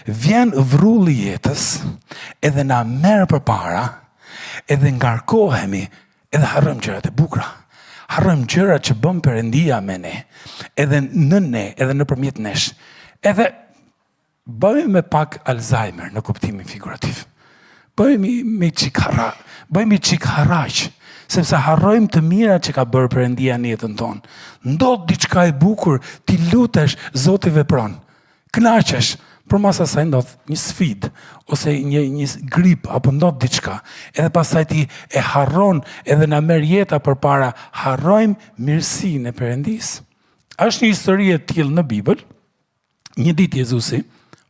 vjen vrulli jetës, edhe na merr përpara, edhe ngarkohemi, edhe harrojmë gjërat e bukura. Harrojmë gjërat që bën Perëndia me ne, edhe në ne, edhe nëpërmjet nesh. Edhe bëhemi me pak Alzheimer në kuptimin figurativ. Bëhemi çik harraq, sepse harrojmë të mira që ka bërë Perëndia në jetën tonë. Ndodh diçka e bukur, ti lutesh, Zoti vepron. Kënaqesh, përmas asaj ndodh një sfidë ose një grip apo ndodh diçka. Edhe pastaj ti e harron, edhe na merr jeta përpara, harrojmë mirësinë e Perëndisë. Është një histori e tillë në Bibël. Një ditë Jezusi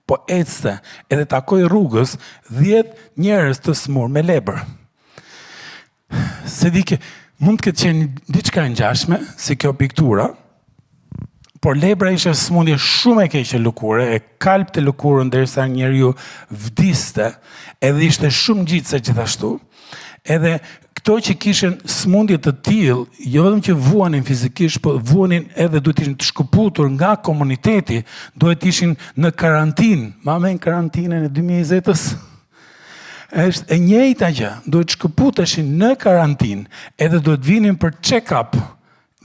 po ecte edhe takoi rrugës 10 njerëz të smur me lebër. Se di që mund të ketë qenë diçka e ngjashme si kjo piktura, por lebra ishte smundje shumë e keqe lëkure, e kalpte lëkurën derisa njeriu vdiste, edhe ishte shumë ngjitse gjithashtu. Edhe këto që kishin smundje të tillë, jo vetëm që vuanin fizikisht, po vuanin edhe duhet ishin të shkëputur nga komuniteti, duhet ishin në karantinë. Mamen karantinën e 2020-s. Është e njëjta gjë, duhet shkëputeshin në karantinë, edhe duhet vinin për check-up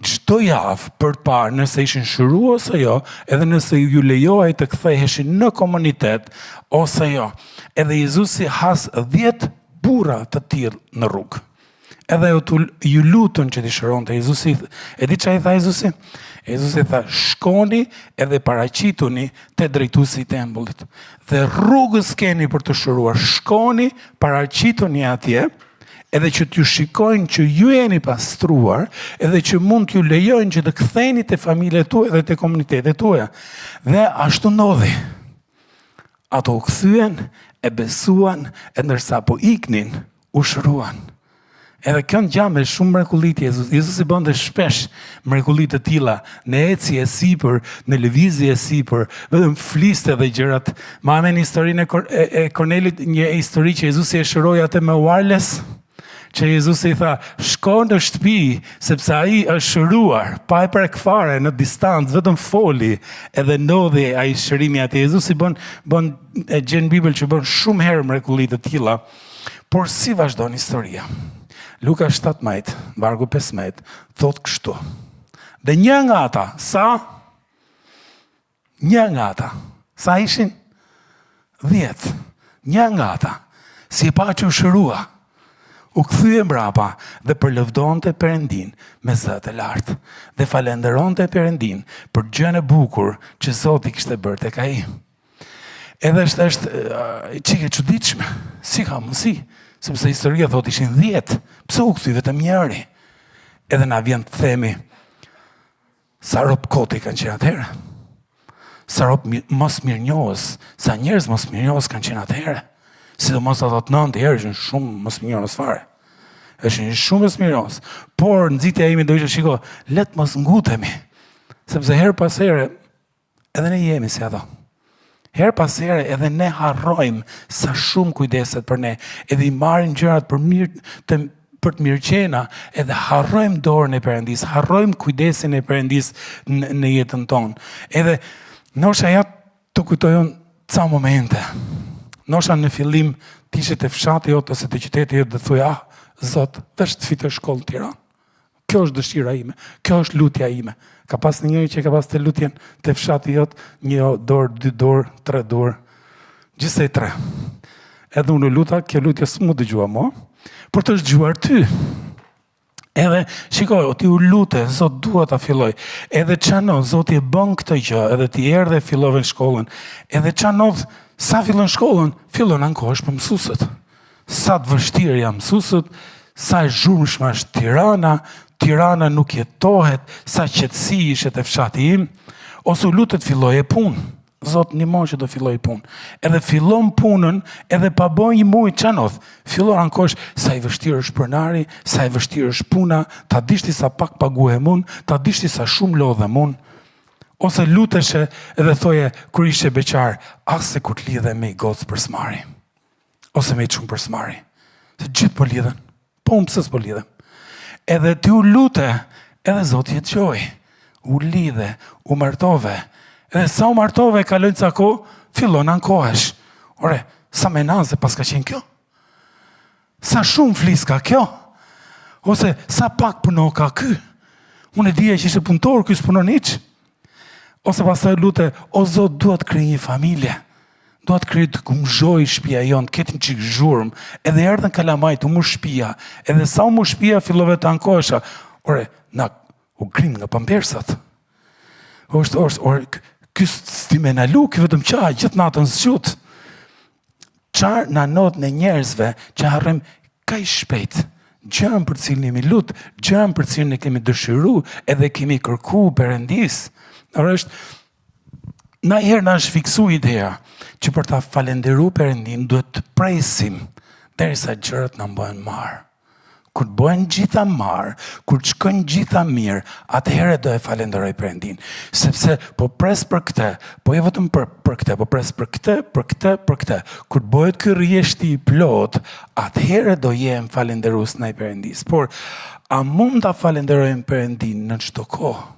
çdo javë për të parë nëse ishin shëruar ose jo, edhe nëse ju lejohej të ktheheshin në komunitet ose jo. Edhe Jezusi has 10 burra të tillë në rrugë. Edhe ju lutën që t'i shëronte. Jezusi, e di çfarë i tha Jezusi? Jezusi tha, shkoni edhe paraqituni te drejtuesi i tempullit. Dhe rrugës keni për të shëruar. Shkoni, paraqituni atje, edhe që t'ju shikojnë që ju jeni pastruar, edhe që mund t'ju lejojnë që të ktheheni te familjet tuaja dhe te komunitetet tuaja. Dhe ashtu ndodhi. Ato u kthyen, e besuan, e ndërsa po iknin, u shëruan. Edhe kjo ngjan me shumë mrekullit Jezus. Jezusi bënte shpesh mrekulli të tilla, në ecje e sipër, në lëvizje e sipër, vetëm fliste dhe gjërat. Ma amen historinë e Kornelit, një histori që Jezusi e shëroi atë me wireless, që Jezusi i tha, shko në shtëpi, sepse ai është shëruar, pa e prek fare në distancë, vetëm foli, edhe ndodhi ai shërimi atë. Jezusi e gjen Bibël që bën shumë herë mrekulli të tilla. Por si vazhdon historia? Luka 17, vargu 15, thot kështu. Dhe një nga ata, sa ishin? 10. Një nga ata, si e pa që u shërua, u kthye mbrapa dhe përlëvdonte Perëndin me zë të lartë dhe falenderonte Perëndin për gjën e bukur që Zoti kishte bërë tek ai. Edhe është çike çuditshme, si ka mundsi, sepse historia thotë ishin 10, pse u kthye vetëm njëri? Edhe na vjen të themi, sa rob koti kanë qenë atëherë? Sa rob mos mirënjohës, sa njerëz mos mirënjohës kanë qenë atëherë? Sidomos ato të 9 herë ishin shumë mos mirënjohës fare. Ishin shumë mos mirënjohës. Por nxitja ime do ishte shiko, le të mos ngutemi. Sepse her pas here edhe ne jemi si ato. Her pas here edhe ne harrojmë sa shumë kujdeset për ne, edhe i marrin gjërat për të mirëqena, edhe harrojmë dorën e Perëndisë, harrojmë kujdesin e Perëndisë në jetën tonë. Edhe nosha ja të kujtojnë ca momente. Nosha në fillim ti ishe të fshati jot ose të qyteti jot dhe thuaj, Zot, veç të fitoj shkollë në Tiranë. Kjo është dëshira ime, kjo është lutja ime. Ka pas njëri që ka pas të lutjen të fshati jot, 1 dorë, 2 dorë, 3 dorë, gjithsej 3. Edhe unë luta, kjo lutje s'mu dëgjua mo, por të është dëgjuar ty. Edhe, shikoj, ti u lute, Zot dua ta filloj. Edhe çano, Zoti e bën këtë gjë, edhe ti erdhe fillove në shkollën. Edhe çano, sa fillon shkollën, fillon ankohesh për mësuesët. Sa të vështirë janë mësuesët, sa e zhurmshme është Tirana nuk jetohet, sa qetësi ishte te fshati im, ose u lutet filloje punë. Zot ndihmo që do filloj punë. Edhe fillon punën, edhe pa bën një muaj çanoth. Fillon ankosh sa i vështirë është pronari, sa i vështirë është puna, ta dishti sa pak paguhem unë, ta dishti sa shumë lodhem unë. Ose luteshe edhe thoje kur ishe beqar, se kur të lidhe me i gocë për smari. Ose me i shumë për smari. Se gjithë po lidhen. Po unë pse s'po lidhem. Edhe ti u lute, edhe Zoti e dëgjoi. U lidhe, u martove. Edhe sa u martove, kalojnë ca kohë, fillon ankohesh. Ore, sa menaze pas ka qenë kjo? Sa shumë flis ka kjo? Ose sa pak puno ka ky? Unë e dija që ishte punëtor, ky s'punon hiç. Ose pastaj lute, o Zot, dua të krijoj një familje. Dua të krijoj të kumzhoj shtëpia jon, ketë një çik zhurmë. Edhe erdhën kalamajt, u mur shtëpia. Edhe sa u mur shtëpia fillove të ankohesha. Ore, na u grim nga pampersat. Ky s'ti me na lu, ky vetëm qaj, gjithë natën zgjut. Çfarë na not në njerëzve që harrojmë kaq shpejt gjën për cilin jemi lut, gjën për cilin ne kemi dëshiru edhe kemi kërku Perëndis. Na herë na është fiksu ideja që për ta falenderu Perëndin duhet të presim derisa gjërat na bëhen marë. Kur të bëhen gjitha marë, kur të shkojnë gjitha mirë, atëherë do e falenderoj Perëndin. Sepse po pres për këtë, po jo vetëm për këtë, po pres për këtë. Kur të bëhet ky rrjeshti i plot, atëherë do jem falenderues ndaj Perëndis. Por a mund ta falenderojmë Perëndin në çdo kohë?